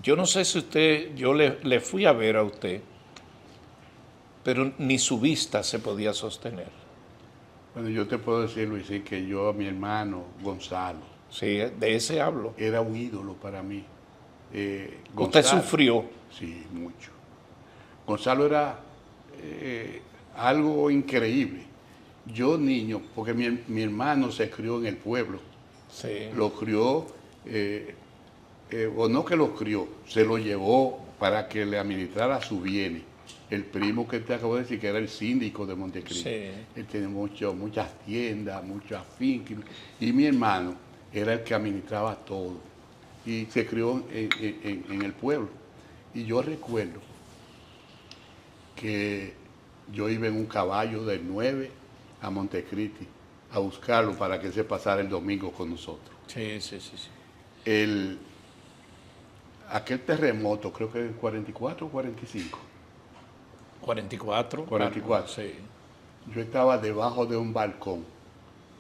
Yo no sé si usted, yo le fui a ver a usted, pero ni su vista se podía sostener. Bueno, yo te puedo decir, Luisín, que yo a mi hermano Gonzalo Sí, de ese hablo. era un ídolo para mí. Usted Gonzalo, sufrió. sí, mucho. Gonzalo era algo increíble. Yo niño, porque mi hermano se crió en el pueblo, Sí. lo crió, o no que lo crió, se lo llevó para que le administrara sus bienes. El primo que te acabo de decir, que era el síndico de Montecristo. Sí. Él tiene muchas tiendas, muchas fincas. Y mi hermano era el que administraba todo. Y se crió en el pueblo. Y yo recuerdo que yo iba en un caballo del 9 a Montecristi a buscarlo para que se pasara el domingo con nosotros. Sí, sí, sí, sí. Aquel terremoto, creo que en 44 o 45, 44. 44. Sí. yo estaba debajo de un balcón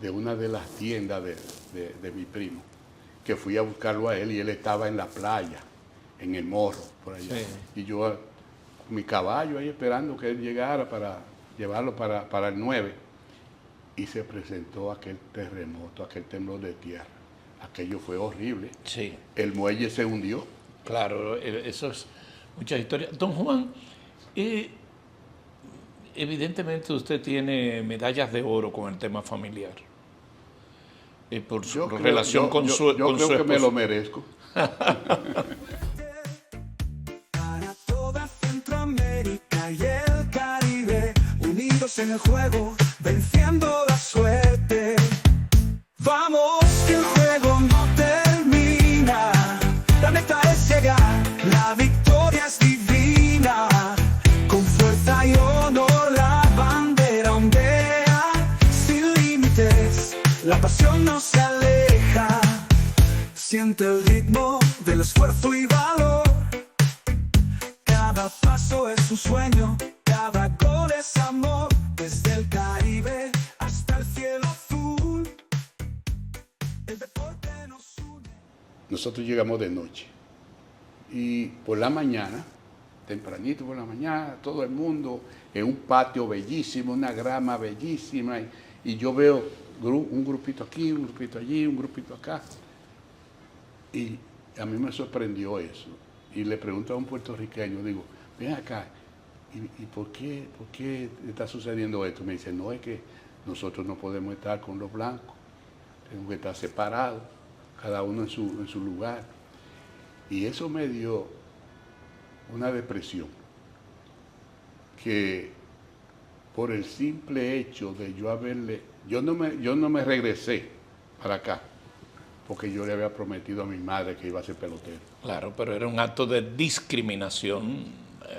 de una de las tiendas de mi primo, que fui a buscarlo a él y él estaba en la playa, en el Morro, por allá. Sí. Y yo, mi caballo ahí esperando que él llegara para llevarlo para el 9. Y se presentó aquel terremoto, aquel temblor de tierra. Aquello fue horrible. Sí, El muelle se hundió. claro, eso es muchas historias. Don Juan, evidentemente usted tiene medallas de oro con el tema familiar. Por su Yo creo- relación yo- con yo- su yo con creo su que me esposo. lo merezco. Para toda Centroamérica y el Caribe, unidos en el juego, venciendo la suerte. Vamos, que el juego no termina. La meta es llegar, la victoria es divina. Con fuerza y honor la bandera ondea. Sin límites, la pasión no se aleja. Siente el ritmo del esfuerzo y valor. Cada paso es un sueño, cada gol es amor. Desde el Caribe hasta el cielo azul, el deporte nos une. Nosotros llegamos de noche. Y por la mañana, tempranito por la mañana, todo el mundo en un patio bellísimo, una grama bellísima. Y yo veo un grupito aquí, un grupito allí, un grupito acá. Y a mí me sorprendió eso. Y le pregunto a un puertorriqueño, digo, ven acá, ¿y por qué está sucediendo esto? Me dice, no, es que nosotros no podemos estar con los blancos, tenemos que estar separados, cada uno en su lugar. Y eso me dio una depresión, que por el simple hecho de yo haberle, yo no me regresé para acá, porque yo le había prometido a mi madre que iba a ser pelotero. Claro, pero era un acto de discriminación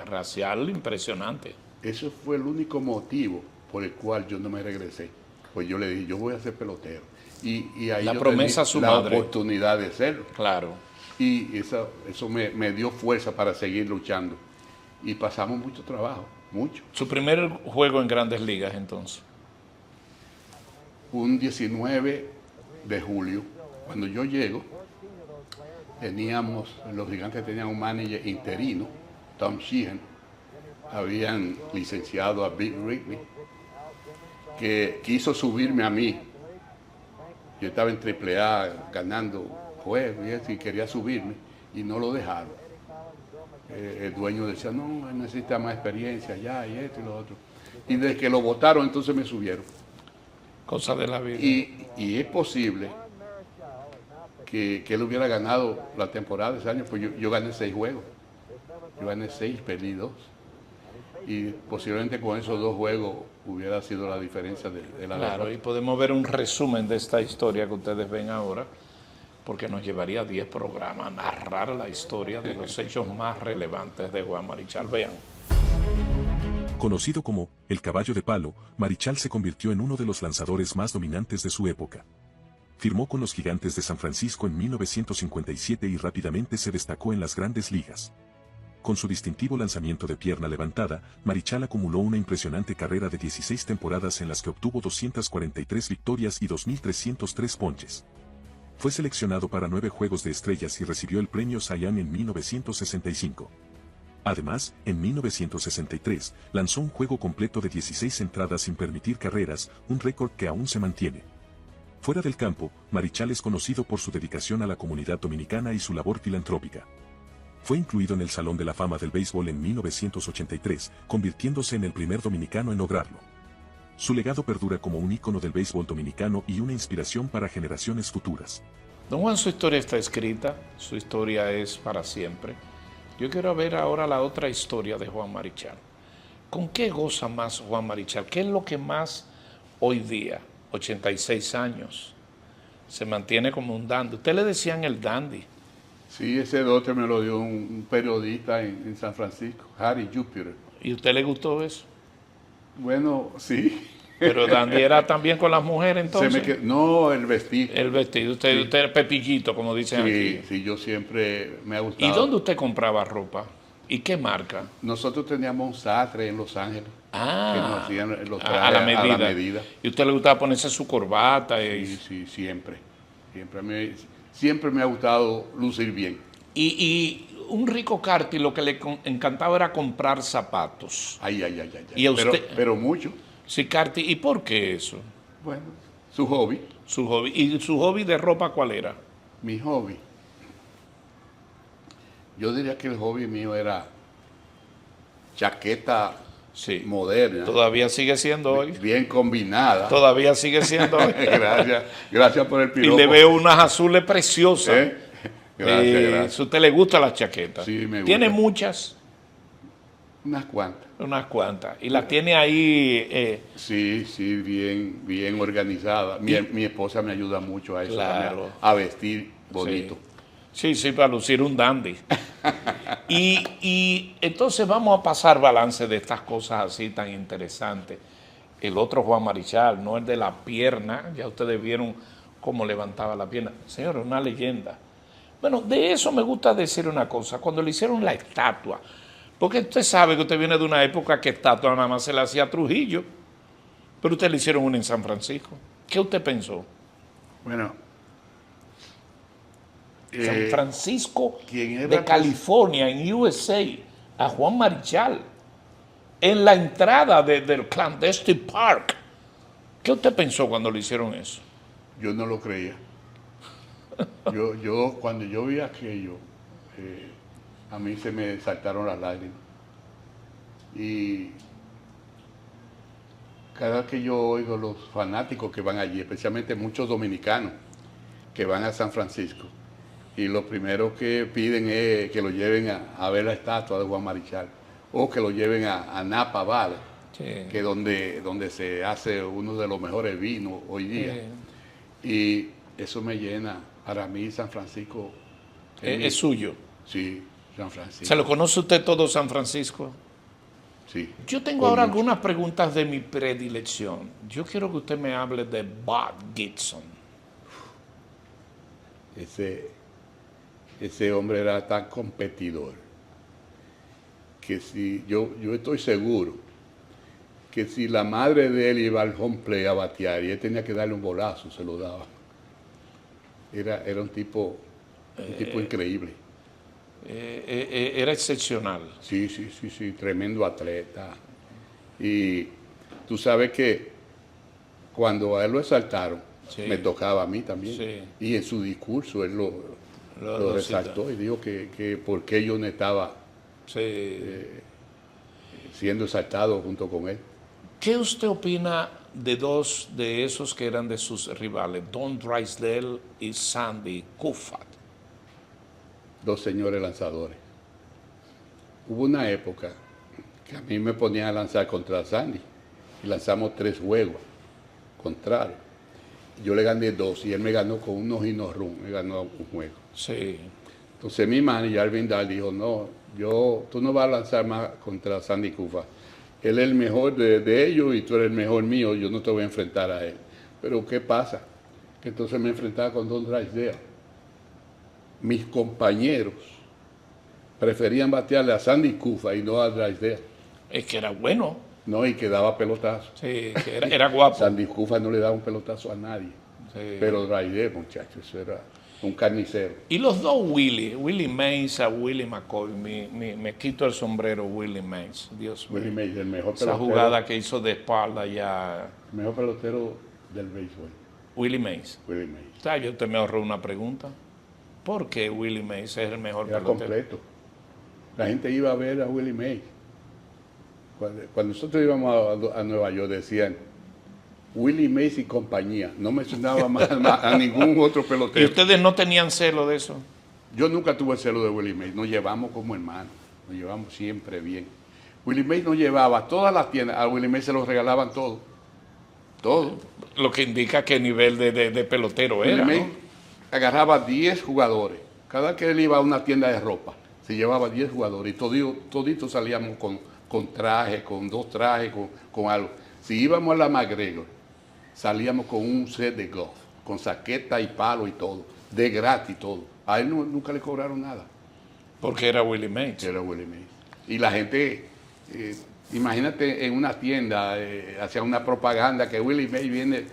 racial impresionante. Eso fue el único motivo por el cual yo no me regresé. Pues yo le dije, yo voy a ser pelotero. Y ahí La yo promesa tenía a su la madre. oportunidad de serlo. Claro. Y eso me dio fuerza para seguir luchando. Y pasamos mucho trabajo, mucho. Su primer juego en Grandes Ligas, entonces. Un 19 de julio, cuando yo llego, los Gigantes tenían un manager interino, Tom Sheehan. Habían licenciado a Bill Wrigley, que quiso subirme a mí. Yo estaba en AAA ganando juegos y eso, y quería subirme y no lo dejaron. El dueño decía, no, él necesita más experiencia ya y esto y lo otro. Y desde que lo votaron, entonces me subieron. Cosa de la vida. Y es posible que él hubiera ganado la temporada de ese año, pues yo gané 6 juegos. Yo gané 6, perdí 2. Y posiblemente con esos 2 juegos hubiera sido la diferencia de la Claro, derrota. y podemos ver un resumen de esta historia que ustedes ven ahora, porque nos llevaría 10 programas a narrar la historia de los hechos más relevantes de Juan Marichal. Vean. Conocido como el caballo de palo, Marichal se convirtió en uno de los lanzadores más dominantes de su época. Firmó con los Gigantes de San Francisco en 1957 y rápidamente se destacó en las grandes ligas. Con su distintivo lanzamiento de pierna levantada, Marichal acumuló una impresionante carrera de 16 temporadas en las que obtuvo 243 victorias y 2.303 ponches. Fue seleccionado para 9 Juegos de Estrellas y recibió el premio Cy Young en 1965. Además, en 1963, lanzó un juego completo de 16 entradas sin permitir carreras, un récord que aún se mantiene. Fuera del campo, Marichal es conocido por su dedicación a la comunidad dominicana y su labor filantrópica. Fue incluido en el Salón de la Fama del Béisbol en 1983, convirtiéndose en el primer dominicano en lograrlo. Su legado perdura como un ícono del béisbol dominicano y una inspiración para generaciones futuras. Don Juan, su historia está escrita, su historia es para siempre. Yo quiero ver ahora la otra historia de Juan Marichal. ¿Con qué goza más Juan Marichal? ¿Qué es lo que más hoy día, 86 años, se mantiene como un dandy? Usted le decían el dandy. Sí, ese dote me lo dio un periodista en San Francisco, Harry Jupiter. ¿Y a usted le gustó eso? Bueno, sí. Pero dandy era también con las mujeres entonces. No, el vestido. El vestido, usted era pepillito, como dicen Sí, aquí. sí, yo siempre me ha gustado. ¿Y dónde usted compraba ropa? ¿Y qué marca? Nosotros teníamos un sastre en Los Ángeles que nos hacían los trajes a la medida. a la medida. ¿Y a usted le gustaba ponerse su corbata? Sí, siempre. Siempre me ha gustado lucir bien. Y un rico Carti lo que le encantaba era comprar zapatos. Ay. ¿Y a usted? Pero mucho. Sí, Carti, ¿y por qué eso? Bueno, su hobby. Su hobby. ¿Y su hobby de ropa cuál era? Mi hobby. Yo diría que el hobby mío era chaqueta Sí. moderna. Todavía sigue siendo hoy. Bien combinada. Todavía sigue siendo hoy. Gracias por el Y piropo. le veo unas azules preciosas. Gracias. Si a usted le gusta las chaquetas. Sí, me gusta. ¿Tiene muchas? Unas cuantas. Unas cuantas. Y las tiene ahí. Sí, bien organizada. Mi esposa me ayuda mucho a eso, Claro. a vestir bonito. Sí, para lucir un dandy. y entonces vamos a pasar balance de estas cosas así tan interesantes. El otro Juan Marichal, no el de la pierna, ya ustedes vieron cómo levantaba la pierna. Señor, es una leyenda. Bueno, de eso me gusta decir una cosa. Cuando le hicieron la estatua, porque usted sabe que usted viene de una época que estatua nada más se le hacía a Trujillo, pero usted le hicieron una en San Francisco. ¿Qué usted pensó? Bueno. San Francisco ¿quién era, de pues? California, en USA, a Juan Marichal, en la entrada del Clandestine Park. ¿Qué usted pensó cuando le hicieron eso? Yo no lo creía. Cuando yo vi aquello, a mí se me saltaron las lágrimas. Y cada vez que yo oigo los fanáticos que van allí, especialmente muchos dominicanos que van a San Francisco, y lo primero que piden es que lo lleven a ver la estatua de Juan Marichal, o que lo lleven a Napa Valley, que es donde se hace uno de los mejores vinos hoy día. Y eso me llena. Para mí San Francisco Es suyo. Sí, San Francisco. ¿Se lo conoce usted todo San Francisco? Sí. Yo tengo ahora algunas preguntas de mi predilección. Yo quiero que usted me hable de Bob Gibson. Ese hombre era tan competidor que si yo estoy seguro que si la madre de él iba al home play a batear y él tenía que darle un bolazo, se lo daba. Era un tipo increíble. Era excepcional. Sí, tremendo atleta. Y tú sabes que cuando a él lo exaltaron, Sí. me tocaba a mí también. Sí. Y en su discurso él lo Lo resaltó y dijo que por qué yo no estaba Sí. siendo exaltado junto con él. ¿Qué usted opina de dos de esos que eran de sus rivales, Don Drysdale y Sandy Koufax? Dos señores lanzadores. Hubo una época que a mí me ponían a lanzar contra Sandy y lanzamos 3 juegos contrarios. Yo le gané 2 y él me ganó con unos run, me ganó un juego. Sí. Entonces mi manager, Alvin Dahl, dijo, no, tú no vas a lanzar más contra Sandy Koufax. Él es el mejor de ellos y tú eres el mejor mío, yo no te voy a enfrentar a él. Pero ¿qué pasa? Que entonces me enfrentaba con Don Drysdale. Mis compañeros preferían batearle a Sandy Koufax y no a Drysdale. Es que era bueno. No, y que daba pelotazo. Sí, que era guapo. Sandy Koufax no le daba un pelotazo a nadie. Sí. Pero Drysdale, muchachos, eso era un carnicero. Y los dos Willie Mays a Willie McCoy, me quito el sombrero Willie Mays, Dios mío. Willie Mays, el mejor Esa pelotero, jugada que hizo de espalda ya, el mejor pelotero del béisbol. Willie Mays. Willie Mays. O sea, yo te me ahorré una pregunta. ¿Por qué Willie Mays es el mejor Era pelotero? completo. La gente iba a ver a Willie Mays. Cuando nosotros íbamos a Nueva York decían Willie Mays y compañía. No mencionaba más a ningún otro ¿Y pelotero. ustedes no tenían celo de eso? Yo nunca tuve el celo de Willie Mays. Nos llevamos como hermanos. Nos llevamos siempre bien. Willie Mays nos llevaba a todas las tiendas. A Willie Mays se los regalaban todo. Todo. Lo que indica qué nivel de pelotero Willie era, Mays ¿no? agarraba 10 jugadores. Cada que él iba a una tienda de ropa, se llevaba 10 jugadores. Y toditos salíamos con traje, con 2 trajes, con algo. Si íbamos a la McGregor, salíamos con un set de golf, con saqueta y palo y todo, de gratis todo. A él nunca le cobraron nada, Porque era Willie Mays. que era Willie Mays. Y la gente, imagínate en una tienda, hacía una propaganda que Willie Mays viene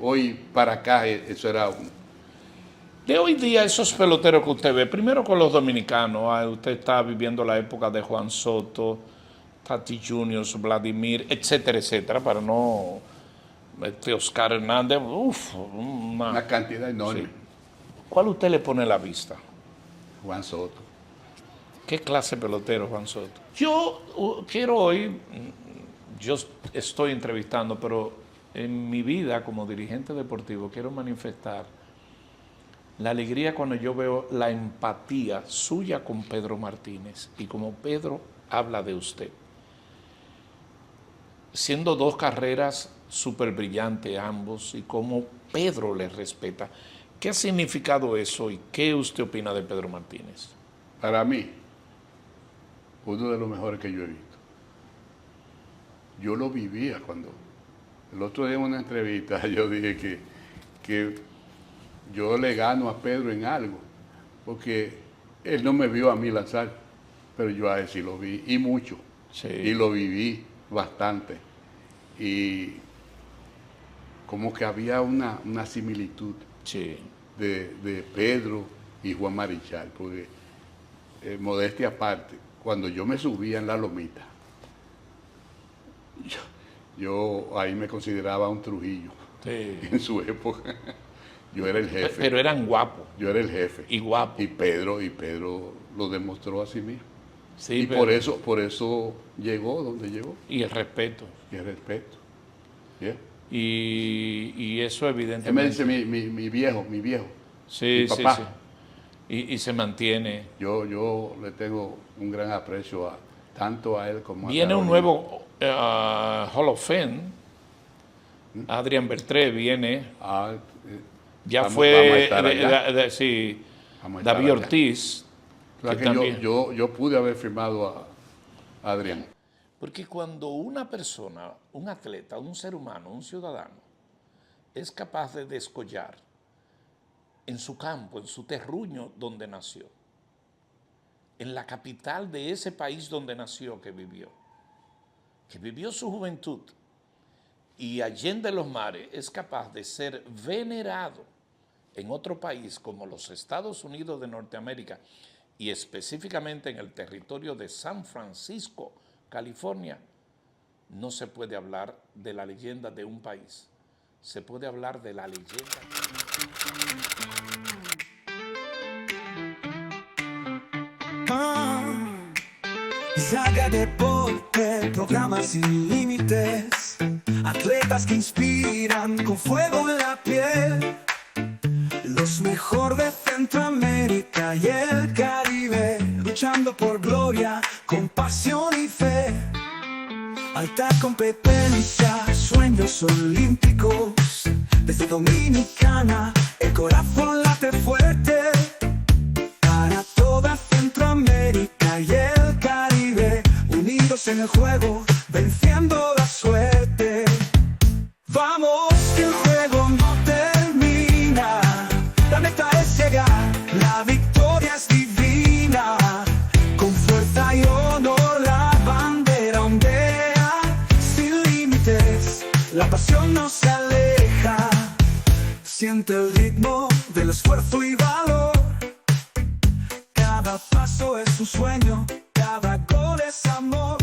hoy para acá, eso era De hoy día, esos peloteros que usted ve, primero con los dominicanos, usted está viviendo la época de Juan Soto, Tati Juniors, Vladimir, etcétera, etcétera, para no... Oscar Hernández, una cantidad enorme. Sí. ¿Cuál usted le pone la vista? Juan Soto. ¿Qué clase de pelotero, Juan Soto? Yo quiero hoy, yo estoy entrevistando, pero en mi vida como dirigente deportivo quiero manifestar la alegría cuando yo veo la empatía suya con Pedro Martínez y como Pedro habla de usted. Siendo 2 carreras súper brillantes ambos y como Pedro le respeta. ¿Qué ha significado eso y qué usted opina de Pedro Martínez? Para mí, uno de los mejores que yo he visto. Yo lo vivía cuando... El otro día en una entrevista yo dije que yo le gano a Pedro en algo, porque él no me vio a mí lanzar, pero yo a él sí lo vi, y mucho. Sí. Y lo viví bastante. Y como que había una similitud Sí. de Pedro y Juan Marichal, porque modestia aparte, cuando yo me subía en la lomita, yo ahí me consideraba un Trujillo Sí. en su época. Yo era el jefe. Pero eran guapos Yo era el jefe. y guapos. Y Pedro lo demostró a sí mismo. Sí, Y pero- por eso llegó donde llegó. y el respeto. Y el respeto. ¿Yeah? Y eso Él me evidentemente. dice mi viejo. Sí, mi papá. sí. Y se mantiene. Yo le tengo un gran aprecio tanto a él como a Viene un Carolina. nuevo Hall of Fame. Adrián Beltré viene. Ah, Ya vamos a fue estar allá. sí, Vamos a estar David allá. Ortiz. O sea que que también- yo pude haber firmado a Adrián. Porque cuando una persona, un atleta, un ser humano, un ciudadano, es capaz de descollar en su campo, en su terruño donde nació, en la capital de ese país donde nació, que vivió su juventud, y allende los mares es capaz de ser venerado en otro país como los Estados Unidos de Norteamérica y específicamente en el territorio de San Francisco, California, no se puede hablar de la leyenda de un país se puede hablar de la leyenda. Saga Deporte, programas sin límites, atletas que inspiran con fuego en la piel, los mejor de Centroamérica y el Caribe, luchando por gloria, con pasión y fe. Alta competencia, sueños olímpicos, desde Dominicana el corazón late fuerte, para toda Centroamérica y el Caribe, unidos en el juego, venciendo la suerte. Vamos, que el juego no termina, la meta es llegar, la victoria es divina, con fuerza y honor la bandera ondea, sin límites, la pasión no se aleja, siente el ritmo del esfuerzo y valor, cada paso es un sueño, cada gol es amor.